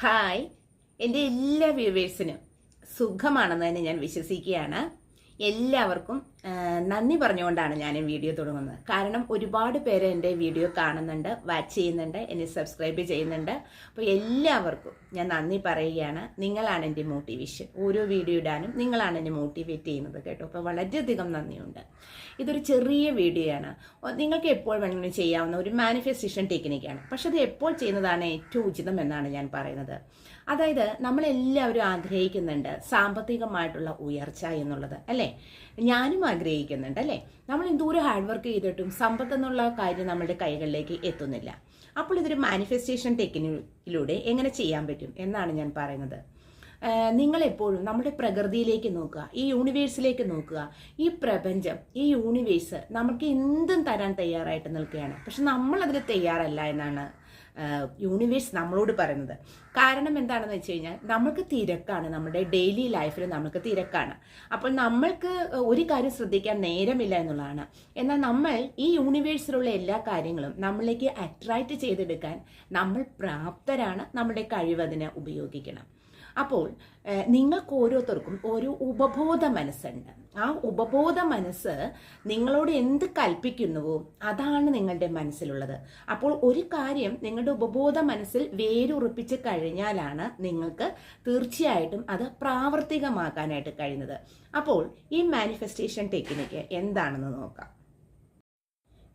Hi, എൻ്റെ എല്ലാ വ്യൂവേഴ്സിനും സുഖമാണെന്ന് തന്നെ ഞാൻ വിശ്വസിക്കുകയാണ്. എല്ലാവർക്കും നന്ദി പറഞ്ഞുകൊണ്ടാണ് ഞാൻ ഈ വീഡിയോ തുടങ്ങുന്നത്. കാരണം ഒരുപാട് പേര് എൻ്റെ വീഡിയോ കാണുന്നുണ്ട്, വാച്ച് ചെയ്യുന്നുണ്ട്, എന്നെ സബ്സ്ക്രൈബ് ചെയ്യുന്നുണ്ട്. അപ്പോൾ എല്ലാവർക്കും ഞാൻ നന്ദി പറയുകയാണ്. നിങ്ങളാണ് എൻ്റെ മോട്ടിവേഷൻ. ഓരോ വീഡിയോ ഇടാനും നിങ്ങളാണ് എന്നെ മോട്ടിവേറ്റ് ചെയ്യുന്നത് കേട്ടോ. അപ്പോൾ വളരെയധികം നന്ദിയുണ്ട്. ഇതൊരു ചെറിയ വീഡിയോ ആണ്. നിങ്ങൾക്ക് എപ്പോൾ വേണമെങ്കിലും ചെയ്യാവുന്ന ഒരു മാനിഫെസ്റ്റേഷൻ ടെക്നിക്കാണ്. പക്ഷെ അത് എപ്പോൾ ചെയ്യുന്നതാണ് ഏറ്റവും ഉചിതം എന്നാണ് ഞാൻ പറയുന്നത്. അതായത് നമ്മളെല്ലാവരും ആഗ്രഹിക്കുന്നുണ്ട് സാമ്പത്തികമായിട്ടുള്ള ഉയർച്ച എന്നുള്ളത്, അല്ലേ? ഞാനും ആഗ്രഹിക്കുന്നുണ്ട്, അല്ലേ? നമ്മൾ എന്തോരം ഹാർഡ് വർക്ക് ചെയ്തിട്ടും സമ്പത്ത് എന്നുള്ള കാര്യം നമ്മുടെ കൈകളിലേക്ക് എത്തുന്നില്ല. അപ്പോൾ ഇതൊരു മാനിഫെസ്റ്റേഷൻ ടെക്നിക്കിലൂടെ എങ്ങനെ ചെയ്യാൻ പറ്റും എന്നാണ് ഞാൻ പറയുന്നത്. നിങ്ങളെപ്പോഴും നമ്മുടെ പ്രകൃതിയിലേക്ക് നോക്കുക, ഈ യൂണിവേഴ്സിലേക്ക് നോക്കുക. ഈ പ്രപഞ്ചം, ഈ യൂണിവേഴ്സ് നമുക്ക് എന്തും തരാൻ തയ്യാറായിട്ട് നിൽക്കുകയാണ്. പക്ഷെ നമ്മളതിന് തയ്യാറല്ല എന്നാണ് യൂണിവേഴ്സ് നമ്മളോട് പറയുന്നത്. കാരണം എന്താണെന്ന് വെച്ച് കഴിഞ്ഞാൽ നമ്മൾക്ക് തിരക്കാണ്, നമ്മുടെ ഡെയിലി ലൈഫിൽ നമ്മൾക്ക് തിരക്കാണ്. അപ്പോൾ നമ്മൾക്ക് ഒരു കാര്യം ശ്രദ്ധിക്കാൻ നേരമില്ല എന്നുള്ളതാണ്. എന്നാൽ നമ്മൾ ഈ യൂണിവേഴ്സിലുള്ള എല്ലാ കാര്യങ്ങളും നമ്മളിലേക്ക് അട്രാക്റ്റ് ചെയ്തെടുക്കാൻ നമ്മൾ പ്രാപ്തരാണ്. നമ്മുടെ കഴിവതിനെ ഉപയോഗിക്കണം. അപ്പോൾ നിങ്ങൾക്ക് ഓരോരുത്തർക്കും ഒരു ഉപബോധ മനസ്സുണ്ട്. ആ ഉപബോധ മനസ്സ് നിങ്ങളോട് എന്ത് കൽപ്പിക്കുന്നുവോ അതാണ് നിങ്ങളുടെ മനസ്സിലുള്ളത്. അപ്പോൾ ഒരു കാര്യം നിങ്ങളുടെ ഉപബോധ മനസ്സിൽ വേരുറപ്പിച്ച് കഴിഞ്ഞാലാണ് നിങ്ങൾക്ക് തീർച്ചയായിട്ടും അത് പ്രാവർത്തികമാക്കാനായിട്ട് കഴിയുന്നത്. അപ്പോൾ ഈ മാനിഫെസ്റ്റേഷൻ ടെക്നിക്ക് എന്താണെന്ന് നോക്കാം.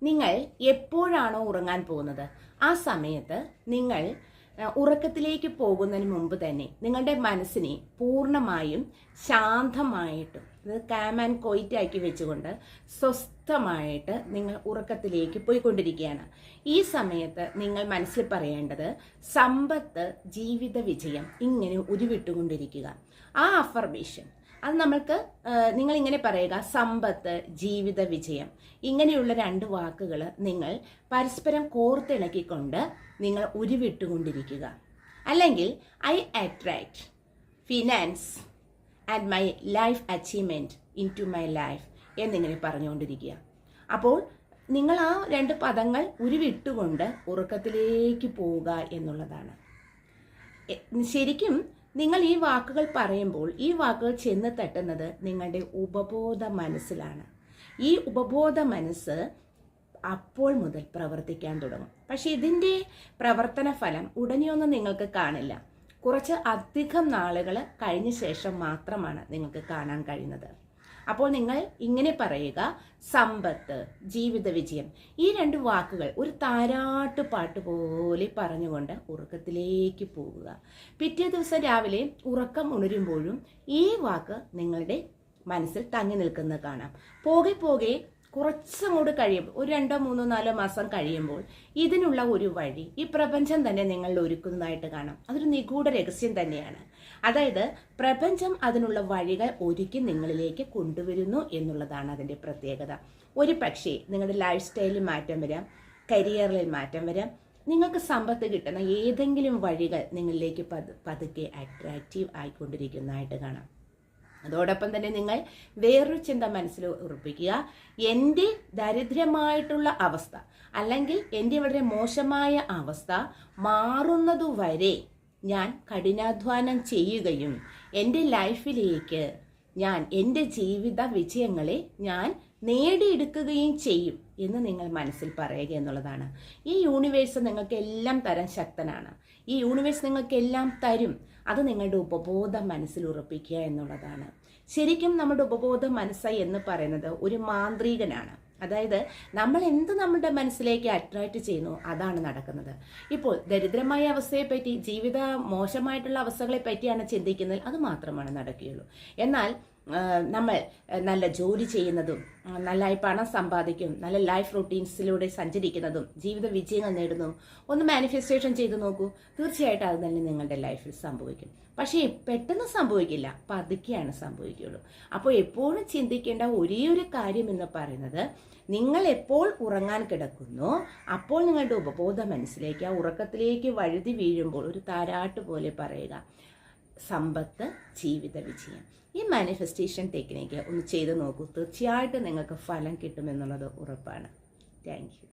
നിങ്ങൾ എപ്പോഴാണോ ഉറങ്ങാൻ പോകുന്നത് ആ സമയത്ത് നിങ്ങൾ ഉറക്കത്തിലേക്ക് പോകുന്നതിന് മുമ്പ് തന്നെ നിങ്ങളുടെ മനസ്സിനെ പൂർണ്ണമായും ശാന്തമായിട്ടും കാം ആൻഡ് ക്വൈറ്റ് ആക്കി വെച്ചുകൊണ്ട് സ്വസ്ഥമായിട്ട് നിങ്ങൾ ഉറക്കത്തിലേക്ക് പോയിക്കൊണ്ടിരിക്കുകയാണ്. ഈ സമയത്ത് നിങ്ങൾ മനസ്സിൽ പറയേണ്ടത് സമ്പത്ത്, ജീവിത വിജയം, ഇങ്ങനെ ഉരുവിട്ടുകൊണ്ടിരിക്കുക. ആ അഫർമേഷൻ അത് നമ്മൾക്ക് നിങ്ങൾ ഇങ്ങനെ പറയുക: സമ്പത്ത്, ജീവിത വിജയം. ഇങ്ങനെയുള്ള രണ്ട് വാക്കുകൾ നിങ്ങൾ പരസ്പരം കോർത്തിണക്കിക്കൊണ്ട് നിങ്ങൾ ഉരുവിട്ടുകൊണ്ടിരിക്കുക. അല്ലെങ്കിൽ I attract finance and my life achievement into my life എന്നിങ്ങനെ പറഞ്ഞുകൊണ്ടിരിക്കുക. അപ്പോൾ നിങ്ങൾ ആ രണ്ട് പദങ്ങൾ ഉരുവിട്ടുകൊണ്ട് ഉറക്കത്തിലേക്ക് പോവുക എന്നുള്ളതാണ്. ശരിക്കും നിങ്ങൾ ഈ വാക്കുകൾ പറയുമ്പോൾ ഈ വാക്കുകൾ ചെന്ന് തട്ടുന്നത് നിങ്ങളുടെ ഉപബോധ മനസ്സിലാണ്. ഈ ഉപബോധ മനസ്സ് അപ്പോൾ മുതൽ പ്രവർത്തിക്കാൻ തുടങ്ങും. പക്ഷെ ഇതിൻ്റെ പ്രവർത്തന ഫലം ഉടനെയൊന്നും നിങ്ങൾക്ക് കാണില്ല. കുറച്ച് അധികം നാളുകൾ കഴിഞ്ഞ ശേഷം മാത്രമാണ് നിങ്ങൾക്ക് കാണാൻ കഴിയുന്നത്. അപ്പോൾ നിങ്ങൾ ഇങ്ങനെ പറയുക: സമ്പത്ത്, ജീവിത വിജയം. ഈ രണ്ട് വാക്കുകൾ ഒരു താരാട്ട് പാട്ട് പോലെ പറഞ്ഞുകൊണ്ട് ഉറക്കത്തിലേക്ക് പോവുക. പിറ്റേ ദിവസം രാവിലെ ഉറക്കം ഉണരുമ്പോഴും ഈ വാക്ക് നിങ്ങളുടെ മനസ്സിൽ തങ്ങി നിൽക്കുന്നത് കാണാം. പോകെ പോകെ കുറച്ചങ്ങോട്ട് കഴിയുമ്പോൾ, ഒരു 2, 3, 4 മാസം കഴിയുമ്പോൾ ഇതിനുള്ള ഒരു വഴി ഈ പ്രപഞ്ചം തന്നെ നിങ്ങളിൽ ഒരുക്കുന്നതായിട്ട് കാണാം. അതൊരു നിഗൂഢ രഹസ്യം തന്നെയാണ്. അതായത് പ്രപഞ്ചം അതിനുള്ള വഴികൾ ഒരുക്കി നിങ്ങളിലേക്ക് കൊണ്ടുവരുന്നു എന്നുള്ളതാണ് അതിൻ്റെ പ്രത്യേകത. ഒരു പക്ഷേ നിങ്ങളുടെ ലൈഫ് സ്റ്റൈലിൽ മാറ്റം വരാം, കരിയറിൽ മാറ്റം വരാം. നിങ്ങൾക്ക് സമ്പത്ത് കിട്ടുന്ന ഏതെങ്കിലും വഴികൾ നിങ്ങളിലേക്ക് പതുക്കെ അട്രാക്റ്റീവ് ആയിക്കൊണ്ടിരിക്കുന്നതായിട്ട് കാണാം. അതോടൊപ്പം തന്നെ നിങ്ങൾ വേറൊരു ചിന്ത മനസ്സിൽ ഉറപ്പിക്കുക: എൻ്റെ ദരിദ്രമായിട്ടുള്ള അവസ്ഥ അല്ലെങ്കിൽ എൻ്റെ വളരെ മോശമായ അവസ്ഥ മാറുന്നതുവരെ ഞാൻ കഠിനാധ്വാനം ചെയ്യുകയും എൻ്റെ ലൈഫിലേക്ക് ഞാൻ എൻ്റെ ജീവിത വിജയങ്ങളെ ഞാൻ നേടിയെടുക്കുകയും ചെയ്യും എന്ന് നിങ്ങൾ മനസ്സിൽ പറയുക എന്നുള്ളതാണ്. ഈ യൂണിവേഴ്സ് നിങ്ങൾക്ക് എല്ലാം തരാൻ ശക്തനാണ്. ഈ യൂണിവേഴ്സ് നിങ്ങൾക്ക് എല്ലാം തരും. അത് നിങ്ങളുടെ ഉപബോധ മനസ്സിൽ ഉറപ്പിക്കുക എന്നുള്ളതാണ്. ശരിക്കും നമ്മുടെ ഉപബോധ മനസ്സ് എന്ന് പറയുന്നത് ഒരു മാന്ത്രികനാണ്. അതായത് നമ്മൾ എന്ത് നമ്മുടെ മനസ്സിലേക്ക് അട്രാക്റ്റ് ചെയ്യുന്നു അതാണ് നടക്കുന്നത്. ഇപ്പോൾ ദരിദ്രമായ അവസ്ഥയെപ്പറ്റി, ജീവിത മോശമായിട്ടുള്ള അവസ്ഥകളെ പറ്റിയാണ് ചിന്തിക്കുന്നത്, അത് മാത്രമാണ് നടക്കുകയുള്ളൂ. എന്നാൽ നമ്മൾ നല്ല ജോലി ചെയ്യുന്നതും, നല്ലതായി പണം സമ്പാദിക്കും, നല്ല ലൈഫ് റൂട്ടീൻസിലൂടെ സഞ്ചരിക്കുന്നതും, ജീവിത വിജയങ്ങൾ നേടുന്നതും ഒന്ന് മാനിഫെസ്റ്റേഷൻ ചെയ്ത് നോക്കൂ. തീർച്ചയായിട്ടും അത് തന്നെ നിങ്ങളുടെ ലൈഫിൽ സംഭവിക്കും. പക്ഷേ പെട്ടെന്ന് സംഭവിക്കില്ല, പതുക്കെയാണ് സംഭവിക്കുകയുള്ളൂ. അപ്പോൾ എപ്പോഴും ചിന്തിക്കേണ്ട ഒരേ ഒരു കാര്യം എന്ന് പറയുന്നത്, നിങ്ങൾ എപ്പോൾ ഉറങ്ങാൻ കിടക്കുന്നു അപ്പോൾ നിങ്ങളുടെ ഉപബോധ മനസ്സിലേക്ക്, ആ ഉറക്കത്തിലേക്ക് വഴുതി വീഴുമ്പോൾ ഒരു താരാട്ട് പോലെ പറയുക: സമ്പത്ത്, ജീവിത വിജയം. ഈ മാനിഫെസ്റ്റേഷൻ ടെക്നിക്ക് ഒന്ന് ചെയ്ത് നോക്കൂ. തീർച്ചയായിട്ടും നിങ്ങൾക്ക് ഫലം കിട്ടുമെന്നുള്ളത് ഉറപ്പാണ്. Thank you.